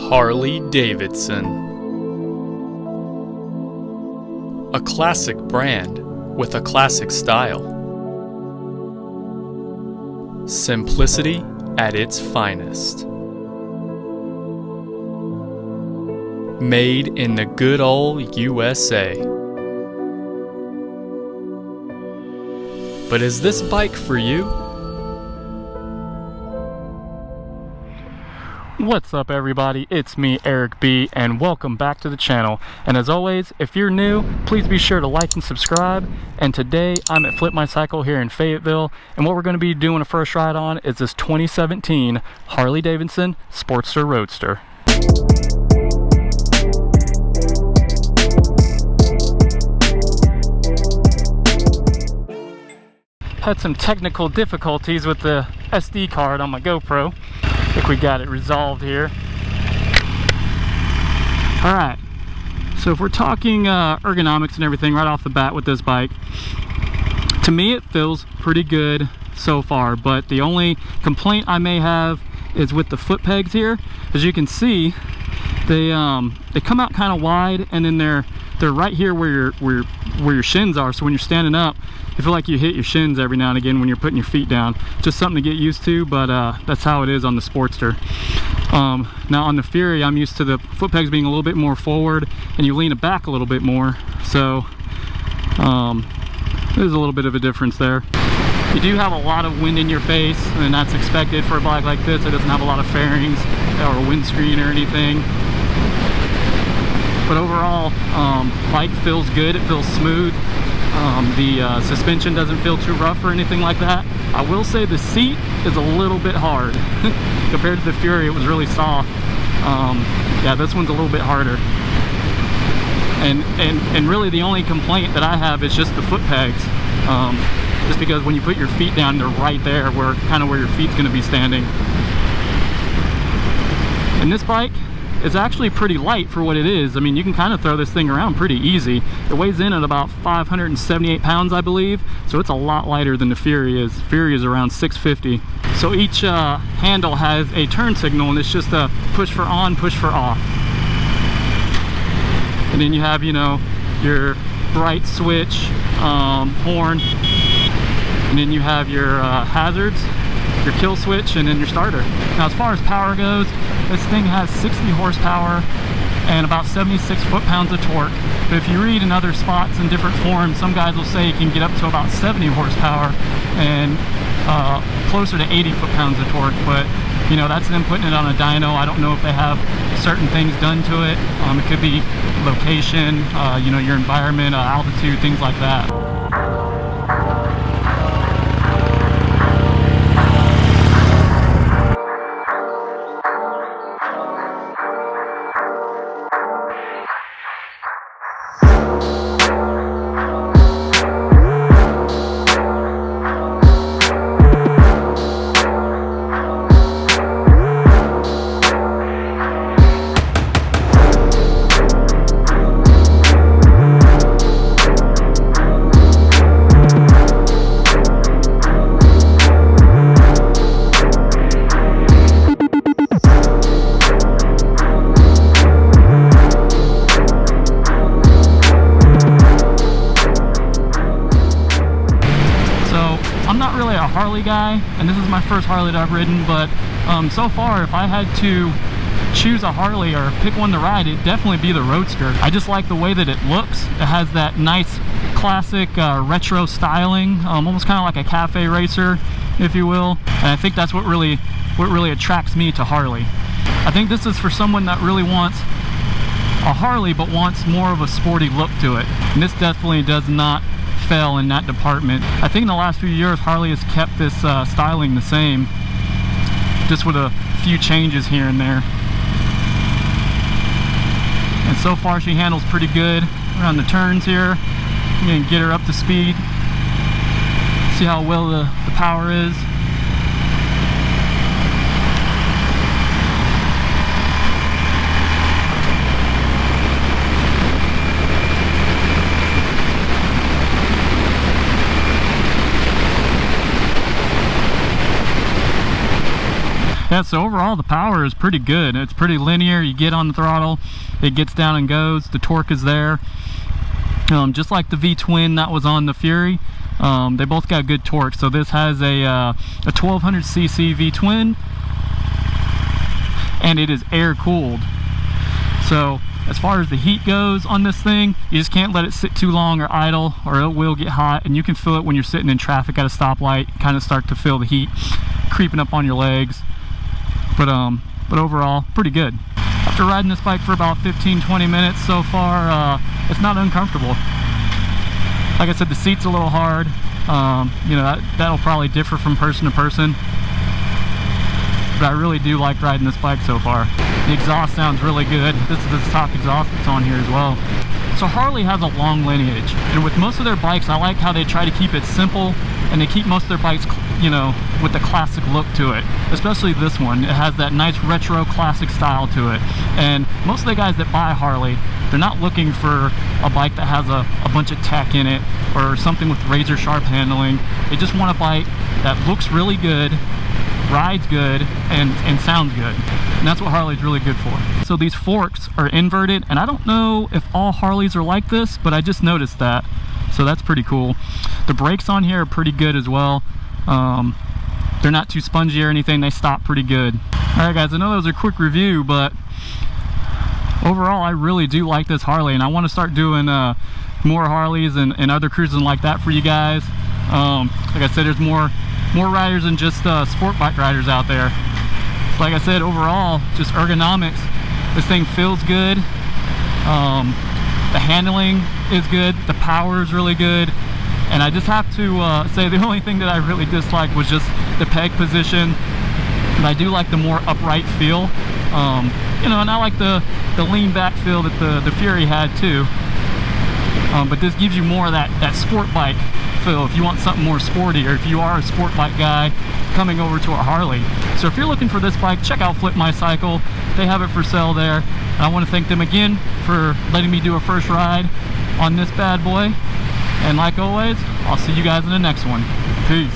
Harley-Davidson. A classic brand with a classic style. Simplicity at its finest. Made in the good old USA. But is this bike for you? What's up everybody, it's me Eric B and welcome back to the channel. And as always, if you're new, please be sure to like and subscribe. And today I'm at Flip My Cycle here in Fayetteville, and what we're going to be doing a first ride on is this 2017 Harley-Davidson Sportster Roadster. Had some technical difficulties with the SD card on my GoPro. I think we got it resolved here. Alright, so if we're talking ergonomics and everything right off the bat with this bike, to me it feels pretty good so far, but the only complaint I may have is with the foot pegs here. As you can see, they come out kind of wide, and then they're right here where your shins are, so when you're standing up you feel like you hit your shins every now and again when you're putting your feet down. Just something to get used to, but that's how it is on the Sportster. Now on the Fury, I'm used to the foot pegs being a little bit more forward and you lean it back a little bit more, so there's a little bit of a difference there. You do have a lot of wind in your face, and that's expected for a bike like this. It doesn't have a lot of fairings or a windscreen or anything. But overall, bike feels good, it feels smooth. The suspension doesn't feel too rough or anything like that. I will say the seat is a little bit hard. Compared to the Fury, it was really soft. Yeah, this one's a little bit harder. And really the only complaint that I have is just the foot pegs. Just because when you put your feet down, they're right there, where your feet's gonna be standing. And this bike is actually pretty light for what it is. I mean, you can kind of throw this thing around pretty easy. It weighs in at about 578 pounds, I believe, so it's a lot lighter than the Fury is. Fury is around 650. So each handle has a turn signal, and it's just a push for on, push for off. And then you have, you know, your bright switch, horn, and then you have your hazards, your kill switch, and then your starter. Now as far as power goes, this thing has 60 horsepower and about 76 foot-pounds of torque. But if you read in other spots in different forums, some guys will say you can get up to about 70 horsepower and closer to 80 foot-pounds of torque. But you know, that's them putting it on a dyno. I don't know if they have certain things done to it. It could be location, you know, your environment, altitude, things like that. Harley guy, and this is my first Harley that I've ridden, but so far if I had to choose a Harley or pick one to ride, it'd definitely be the Roadster. I just like the way that it looks. It has that nice classic retro styling, almost kind of like a cafe racer, if you will, and I think that's what really attracts me to Harley. I think this is for someone that really wants a Harley but wants more of a sporty look to it, and this definitely does not fail in that department. I think in the last few years Harley has kept this styling the same, just with a few changes here and there. And so far she handles pretty good around the turns here. I'm going to get her up to speed, see how well the power is. Yeah, so overall the power is pretty good. It's pretty linear. You get on the throttle, it gets down and goes. The torque is there. Just like the V-twin that was on the Fury, they both got good torque. So this has a 1200cc V-twin, and it is air cooled. So as far as the heat goes on this thing, you just can't let it sit too long or idle, or it will get hot. And you can feel it when you're sitting in traffic at a stoplight. Kind of start to feel the heat creeping up on your legs. But overall, pretty good. After riding this bike for about 15-20 minutes so far, it's not uncomfortable. Like I said, the seat's a little hard. You know, that'll probably differ from person to person. But I really do like riding this bike so far. The exhaust sounds really good. This is the stock exhaust that's on here as well. So Harley has a long lineage, and with most of their bikes, I like how they try to keep it simple, and they keep most of their bikes, you know, with the classic look to it. Especially this one, it has that nice retro classic style to it. And most of the guys that buy Harley, they're not looking for a bike that has a bunch of tech in it or something with razor sharp handling. They just want a bike that looks really good, rides good, and sounds good. And that's what Harley's really good for. So these forks are inverted, and I don't know if all Harleys are like this, but I just noticed that. So that's pretty cool. The brakes on here are pretty good as well. They're not too spongy or anything. They stop pretty good. All right, guys, I know that was a quick review, but overall, I really do like this Harley, and I want to start doing more Harleys and other cruising like that for you guys. Like I said, there's more riders than just sport bike riders out there. So like I said, overall, just ergonomics, this thing feels good. The handling is good. The power is really good. And I just have to say the only thing that I really disliked was just the peg position. But I do like the more upright feel. You know, and I like the lean back feel that the Fury had too. But this gives you more of that sport bike feel if you want something more sporty, or if you are a sport bike guy coming over to a Harley. So if you're looking for this bike, check out Flip My Cycle. They have it for sale there. And I want to thank them again for letting me do a first ride on this bad boy. And like always, I'll see you guys in the next one. Peace.